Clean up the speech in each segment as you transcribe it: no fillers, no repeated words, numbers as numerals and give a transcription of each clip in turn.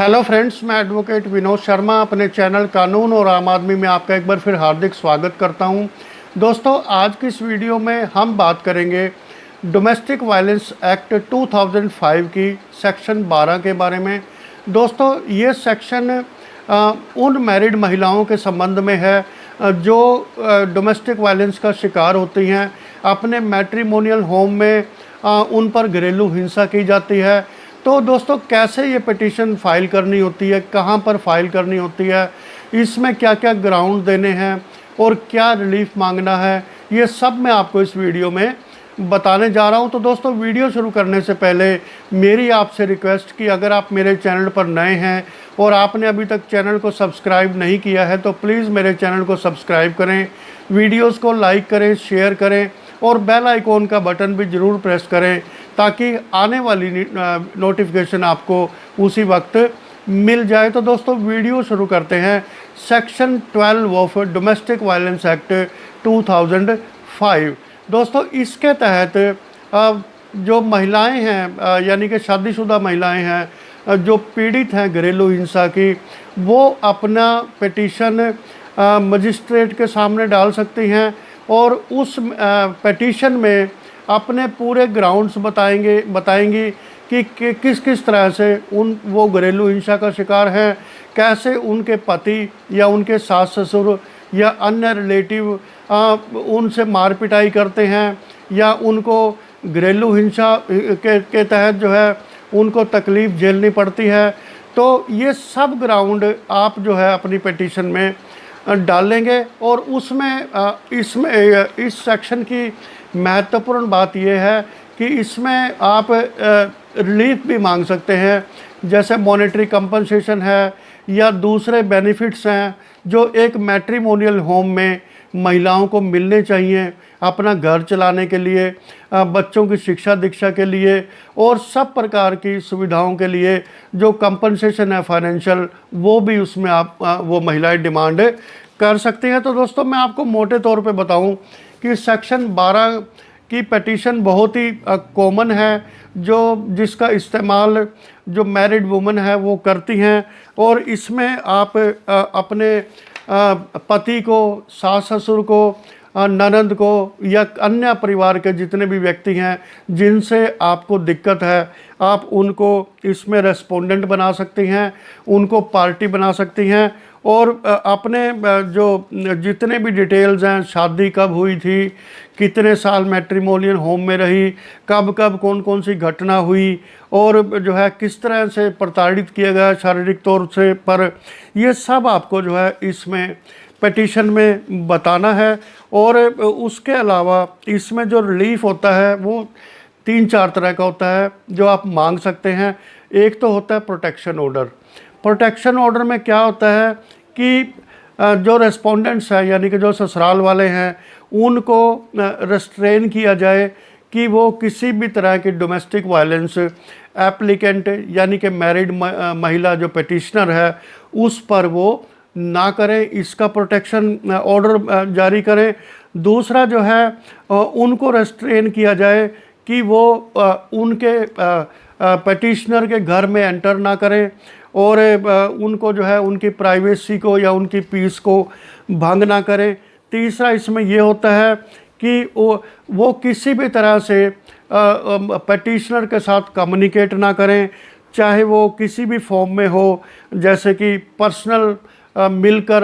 Hello friends, मैं advocate Vinod Sharma अपने channel कानून और आम आदमी में आपका एक बार फिर हार्दिक स्वागत करता हूं। दोस्तों, आज की इस वीडियो में हम बात करेंगे डोमेस्टिक वायलेंस एक्ट 2005 की सेक्शन 12 के बारे में। दोस्तों, ये सेक्शन उन मैरिड महिलाओं के संबंध में है जो डोमेस्टिक वायलेंस का शिकार होती हैं। अपने मैट्रिमोनियल होम में उन पर घरेलू हिंसा की जाती है। तो दोस्तों, कैसे ये पिटीशन फाइल करनी होती है, कहाँ पर फाइल करनी होती है, इसमें क्या क्या ग्राउंड देने हैं और क्या रिलीफ मांगना है, ये सब मैं आपको इस वीडियो में बताने जा रहा हूँ। तो दोस्तों, वीडियो शुरू करने से पहले मेरी आपसे रिक्वेस्ट कि अगर आप मेरे चैनल पर नए हैं और आपने अभी तक चैनल को सब्सक्राइब नहीं किया है तो प्लीज़ मेरे चैनल को सब्सक्राइब करें, वीडियोस को लाइक करें, शेयर करें और बेल आइकॉन का बटन भी ज़रूर प्रेस करें ताकि आने वाली नोटिफिकेशन आपको उसी वक्त मिल जाए। तो दोस्तों, वीडियो शुरू करते हैं। Section 12 of domestic violence act 2005। दोस्तों, इसके तहत जो महिलाएं हैं यानी कि शादीशुदा महिलाएं हैं जो पीड़ित हैं घरेलू हिंसा की, वो अपना पिटीशन मजिस्ट्रेट के सामने डाल सकती हैं और उस पिटीशन में अपने पूरे ग्राउंड्स बताएंगी कि किस किस तरह से वो घरेलू हिंसा का शिकार हैं, कैसे उनके पति या उनके सास ससुर या अन्य रिलेटिव उनसे मार पिटाई करते हैं या उनको घरेलू हिंसा के तहत जो है उनको तकलीफ़ झेलनी पड़ती है। तो ये सब ग्राउंड आप जो है अपनी पिटीशन में डालेंगे और उसमें इसमें इस सेक्शन की महत्वपूर्ण बात यह है कि इसमें आप रिलीफ भी मांग सकते हैं, जैसे मॉनेटरी कंपनसेशन है या दूसरे बेनिफिट्स हैं जो एक मैट्रिमोनियल होम में महिलाओं को मिलने चाहिए अपना घर चलाने के लिए, बच्चों की शिक्षा दीक्षा के लिए और सब प्रकार की सुविधाओं के लिए जो कंपनसेशन है फाइनेंशियल, वो भी उसमें आप वो महिलाएं डिमांड कर सकती हैं। तो दोस्तों, मैं आपको मोटे तौर पे बताऊं कि सेक्शन 12 की पिटीशन बहुत ही कॉमन है जिसका इस्तेमाल जो मैरिड वुमन है वो करती हैं और इसमें आप अपने पति को, सास ससुर को, ननद को या अन्य परिवार के जितने भी व्यक्ति हैं जिनसे आपको दिक्कत है, आप उनको इसमें रेस्पोंडेंट बना सकती हैं, उनको पार्टी बना सकती हैं और अपने जो जितने भी डिटेल्स हैं, शादी कब हुई थी, कितने साल मैट्रिमोनियल होम में रही, कब कब कौन कौन सी घटना हुई और जो है किस तरह से प्रताड़ित किया गया शारीरिक तौर से पर, ये सब आपको जो है इसमें पिटीशन में बताना है। और उसके अलावा इसमें जो रिलीफ होता है वो 3-4 तरह का होता है जो आप मांग सकते हैं। एक तो होता है प्रोटेक्शन ऑर्डर। प्रोटेक्शन ऑर्डर में क्या होता है कि जो रेस्पोंडेंट्स हैं यानी कि जो ससुराल वाले हैं उनको रेस्ट्रेन किया जाए कि वो किसी भी तरह की डोमेस्टिक वायलेंस एप्लीकेंट यानी कि मैरिड महिला जो पिटिशनर है उस पर वो ना करें, इसका प्रोटेक्शन ऑर्डर जारी करें। दूसरा जो है उनको रेस्ट्रेन किया जाए कि वो उनके पिटिशनर के घर में एंटर ना करें और उनको जो है उनकी प्राइवेसी को या उनकी पीस को भंग ना करें। तीसरा इसमें ये होता है कि वो किसी भी तरह से पिटिशनर के साथ कम्युनिकेट ना करें, चाहे वो किसी भी फॉर्म में हो, जैसे कि पर्सनल मिलकर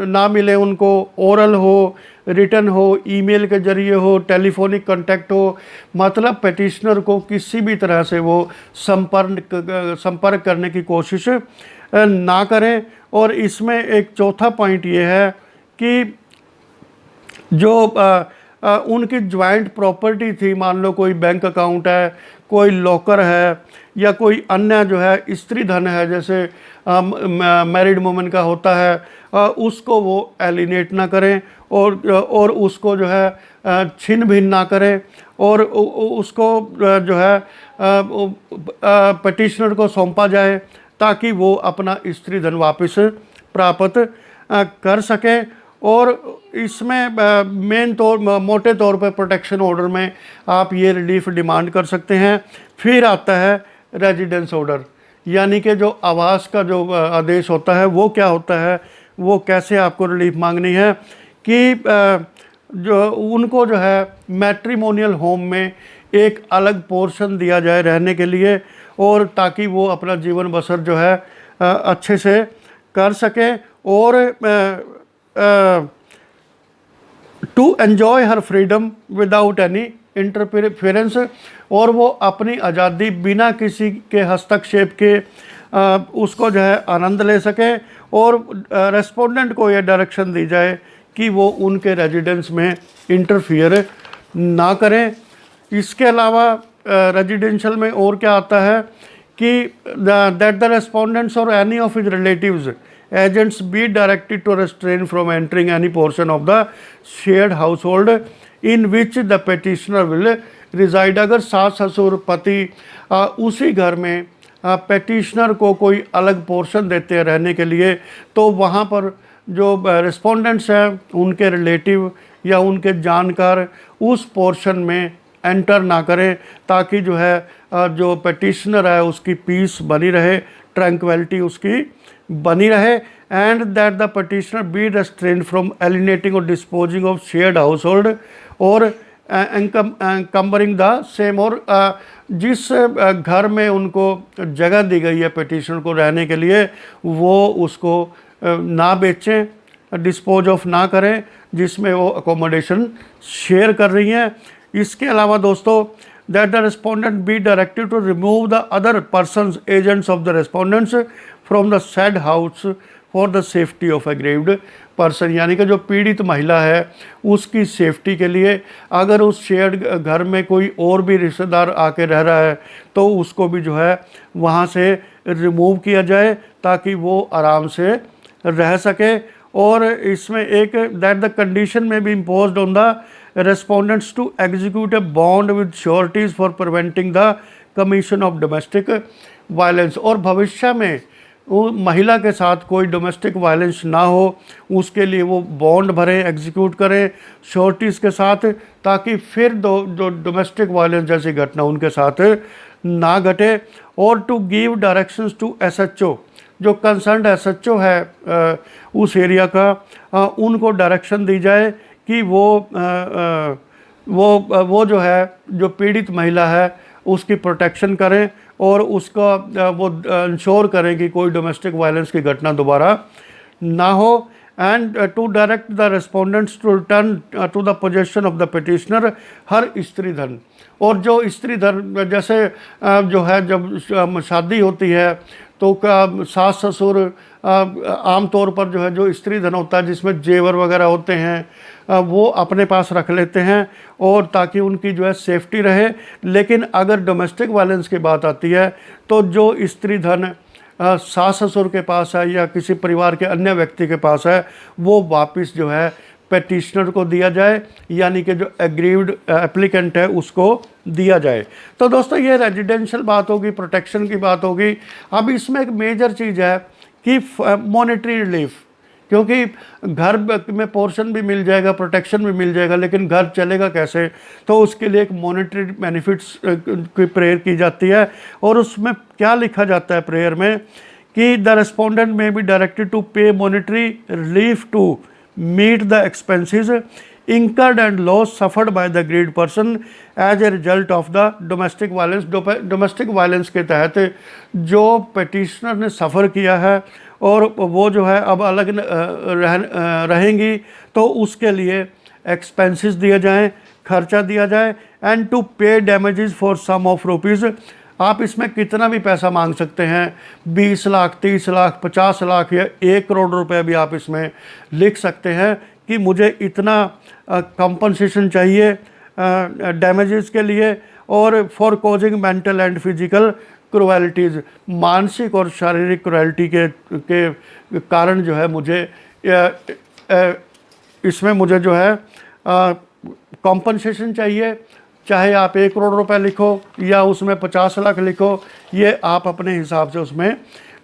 ना मिले उनको, ओरल हो, रिटन हो, ईमेल के जरिए हो, टेलीफोनिक कांटेक्ट हो, मतलब पिटिशनर को किसी भी तरह से वो संपर्क करने की कोशिश ना करें। और इसमें एक चौथा पॉइंट ये है कि जो उनकी जॉइंट प्रॉपर्टी थी, मान लो कोई बैंक अकाउंट है, कोई लॉकर है या कोई अन्य जो है स्त्री धन है जैसे मैरिड वुमन का होता है, उसको वो एलिनेट ना करें और उसको जो है छिन भिन ना करें और उसको जो है पिटिशनर को सौंपा जाए ताकि वो अपना स्त्री धन वापस प्राप्त कर सकें। और इसमें मोटे तौर पर प्रोटेक्शन ऑर्डर में आप ये रिलीफ डिमांड कर सकते हैं। फिर आता है रेजिडेंस ऑर्डर। यानी कि जो आवास का जो आदेश होता है वो क्या होता है, वो कैसे आपको रिलीफ मांगनी है कि जो उनको जो है मैट्रिमोनियल होम में एक अलग पोर्शन दिया जाए रहने के लिए, और ताकि वो अपना जीवन बसर जो है अच्छे से कर सकें, और to enjoy her freedom without any interference, और वो अपनी आज़ादी बिना किसी के हस्तक्षेप के उसको जो है आनंद ले सकें, और रेस्पोंडेंट को ये डायरेक्शन दी जाए कि वो उनके रेजिडेंस में इंटरफियर ना करें। इसके अलावा रेजिडेंशियल में और क्या आता है कि दैट द रेस्पोंडेंट्स और any of his relatives agents be directed to restrain from entering any portion of the shared household in which the petitioner will reside. अगर सास ससुर पति उसी घर में पेटिशनर को कोई अलग पोर्शन देते हैं रहने के लिए, तो वहाँ पर जो रिस्पोंडेंट्स हैं उनके रिलेटिव या उनके जानकार उस पोर्शन में एंटर ना करें, ताकि जो है जो पेटिशनर है उसकी पीस बनी रहे, ट्रैंक्विलिटी उसकी बनी रहे, and that the petitioner be restrained from alienating और disposing of shared household और एनकम्बरिंग द सेम। और जिस घर में उनको जगह दी गई है पेटिशनर को रहने के लिए, वो उसको ना बेचें, डिस्पोज ऑफ ना करें जिसमें वो अकोमोडेशन शेयर कर रही हैं। इसके अलावा दोस्तों, that the respondent be directed to remove the other persons agents of the respondents from the said house for the safety of aggrieved person, यानी कि जो पीड़ित महिला है उसकी सेफ्टी के लिए अगर उस शेयर्ड घर में कोई और भी रिश्तेदार आके रह रहा है तो उसको भी जो है वहाँ से रिमूव किया जाए ताकि वो आराम से रह सके। और इसमें एक दैट द कंडीशन में भी imposed on the respondents to execute a bond with sureties for preventing the commission of domestic violence. और भविष्य में वो महिला के साथ कोई डोमेस्टिक वायलेंस ना हो उसके लिए वो बॉन्ड भरें, एग्जीक्यूट करें श्योरिटीज़ के साथ, ताकि फिर जो डोमेस्टिक वायलेंस जैसी घटना उनके साथ ना घटे। और to give directions to SHO, जो कंसर्न्ड एसएचओ है उस एरिया का, उनको डायरेक्शन दी जाए कि वो जो है जो पीड़ित महिला है उसकी प्रोटेक्शन करें और उसका वो इंश्योर करें कि कोई डोमेस्टिक वायलेंस की घटना दोबारा ना हो। And to direct the respondents to return to the possession of the petitioner her stridhan. और जो स्त्री धन जैसे जो है जब शादी होती है तो सास ससुर आम तौर पर जो है जो स्त्री धन होता है जिसमें जेवर वगैरह होते हैं वो अपने पास रख लेते हैं और ताकि उनकी जो है सेफ्टी रहे। लेकिन अगर डोमेस्टिक वायलेंस की बात आती है तो जो स्त्री धन सास ससुर के पास है या किसी परिवार के अन्य व्यक्ति के पास है वो वापस जो है पेटिशनर को दिया जाए, यानी कि जो एग्रीव्ड एप्लीकेंट है उसको दिया जाए। तो दोस्तों ये रेजिडेंशियल बात होगी, प्रोटेक्शन की बात होगी। अब इसमें एक मेजर चीज़ है कि मॉनेटरी रिलीफ, क्योंकि घर में पोर्शन भी मिल जाएगा, प्रोटेक्शन भी मिल जाएगा, लेकिन घर चलेगा कैसे, तो उसके लिए एक मॉनेटरी बेनिफिट्स की प्रेयर की जाती है। और उसमें क्या लिखा जाता है प्रेयर में कि the respondent may be directed to pay monetary relief to meet the expenses incurred and loss suffered by the aggrieved person as a result of the domestic violence। Domestic violence के तहत जो petitioner ने सफ़र किया है और वो जो है अब अलग रहेंगी तो उसके लिए एक्सपेंसेस दिए जाएं, खर्चा दिया जाए। And to pay damages for sum of rupees, आप इसमें कितना भी पैसा मांग सकते हैं, 20 लाख, 30 लाख, 50 लाख या 1 करोड़ रुपए भी आप इसमें लिख सकते हैं कि मुझे इतना कंपनसेशन चाहिए डैमेजेस के लिए। और for causing mental and physical cruelties, मानसिक और शारीरिक क्रुएलिटी के कारण जो है मुझे इसमें मुझे जो है कंपनसेशन चाहिए। चाहे आप 1 करोड़ रुपए लिखो या उसमें 50 लाख लिखो, ये आप अपने हिसाब से उसमें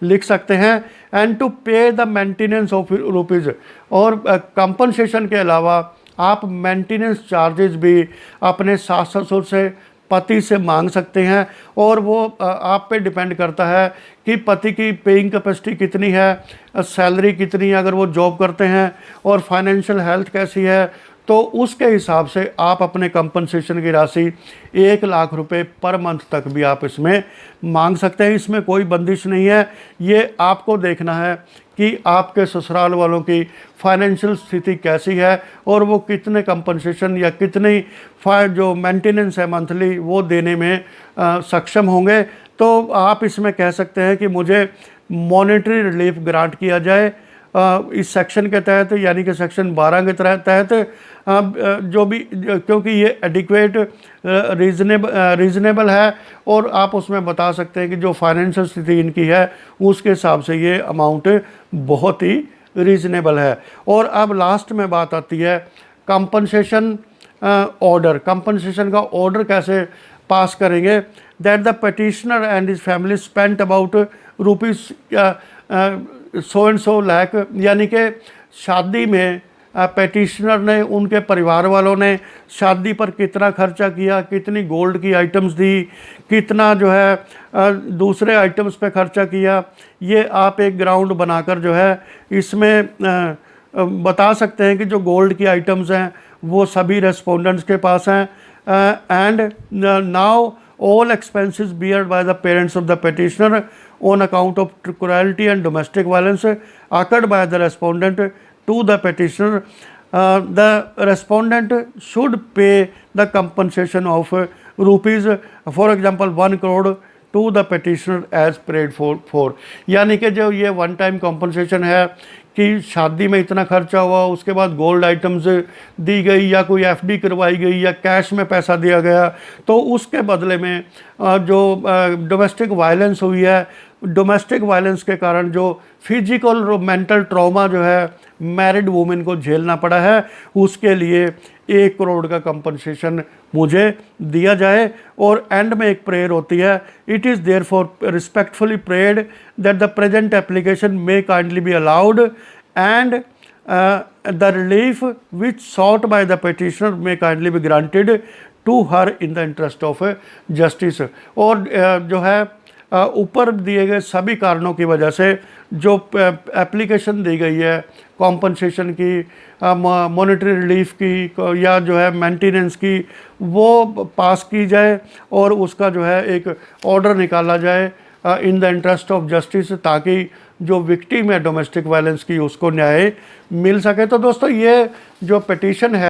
लिख सकते हैं। एंड टू पे द मेंटेनेंस ऑफ रुपीज़, और कंपनसेशन के अलावा आप मेंटेनेंस चार्जेस भी अपने सास ससुर से पति से मांग सकते हैं, और वो आप पे डिपेंड करता है कि पति की पेइंग कैपेसिटी कितनी है, सैलरी कितनी है अगर वो जॉब करते हैं, और फाइनेंशियल हेल्थ कैसी है। तो उसके हिसाब से आप अपने कंपनसेशन की राशि 1 लाख रुपए पर मंथ तक भी आप इसमें मांग सकते हैं। इसमें कोई बंदिश नहीं है। ये आपको देखना है कि आपके ससुराल वालों की फाइनेंशियल स्थिति कैसी है, और वो कितने कंपनसेशन या कितनी जो मेंटेनेंस है मंथली वो देने में सक्षम होंगे। तो आप इसमें कह सकते हैं कि मुझे मॉनेटरी रिलीफ ग्रांट किया जाए इस सेक्शन के तहत, यानी कि सेक्शन 12 के तहत, जो भी, क्योंकि ये एडिक्वेट रीज़नेबल है, और आप उसमें बता सकते हैं कि जो फाइनेंशियल स्थिति इनकी है उसके हिसाब से ये अमाउंट बहुत ही रीज़नेबल है। और अब लास्ट में बात आती है कंपनसेशन ऑर्डर। कंपनसेशन का ऑर्डर कैसे पास करेंगे? That the petitioner and his family spent about rupees so and so lakh, यानी कि शादी में पेटिशनर ने, उनके परिवार वालों ने शादी पर कितना खर्चा किया, कितनी गोल्ड की आइटम्स दी, कितना जो है दूसरे आइटम्स पे खर्चा किया, ये आप एक ग्राउंड बनाकर जो है इसमें बता सकते हैं कि जो गोल्ड की आइटम्स हैं वो सभी रेस्पोंडेंट्स के पास हैं। And now all expenses bear by the parents of the petitioner on account of cruelty and domestic violence occurred by the respondent to the petitioner. The respondent should pay the compensation of rupees, for example 1 crore to the petitioner as paid for। यानी कि जो ये one time compensation है कि शादी में इतना खर्चा हुआ, उसके बाद गोल्ड आइटम्स दी गई, या कोई एफडी करवाई गई, या कैश में पैसा दिया गया, तो उसके बदले में जो डोमेस्टिक वायलेंस हुई है, डोमेस्टिक वायलेंस के कारण जो फिजिकल और मेंटल ट्रॉमा जो है मैरिड वुमेन को झेलना पड़ा है, उसके लिए 1 करोड़ का कंपनसेशन मुझे दिया जाए। और एंड में एक प्रेयर होती है, it is therefore respectfully prayed that the present application may kindly be allowed and the relief which sought by the petitioner may kindly be granted to her in the interest of justice. और जो है ऊपर दिए गए सभी कारणों की वजह से जो एप्लीकेशन दी गई है कॉम्पनसेशन की, मॉनेटरी रिलीफ की, या जो है मेंटेनेंस की, वो पास की जाए, और उसका जो है एक ऑर्डर निकाला जाए इन द इंटरेस्ट ऑफ जस्टिस, ताकि जो विक्टिम है डोमेस्टिक वायलेंस की उसको न्याय मिल सके। तो दोस्तों, ये जो पिटीशन है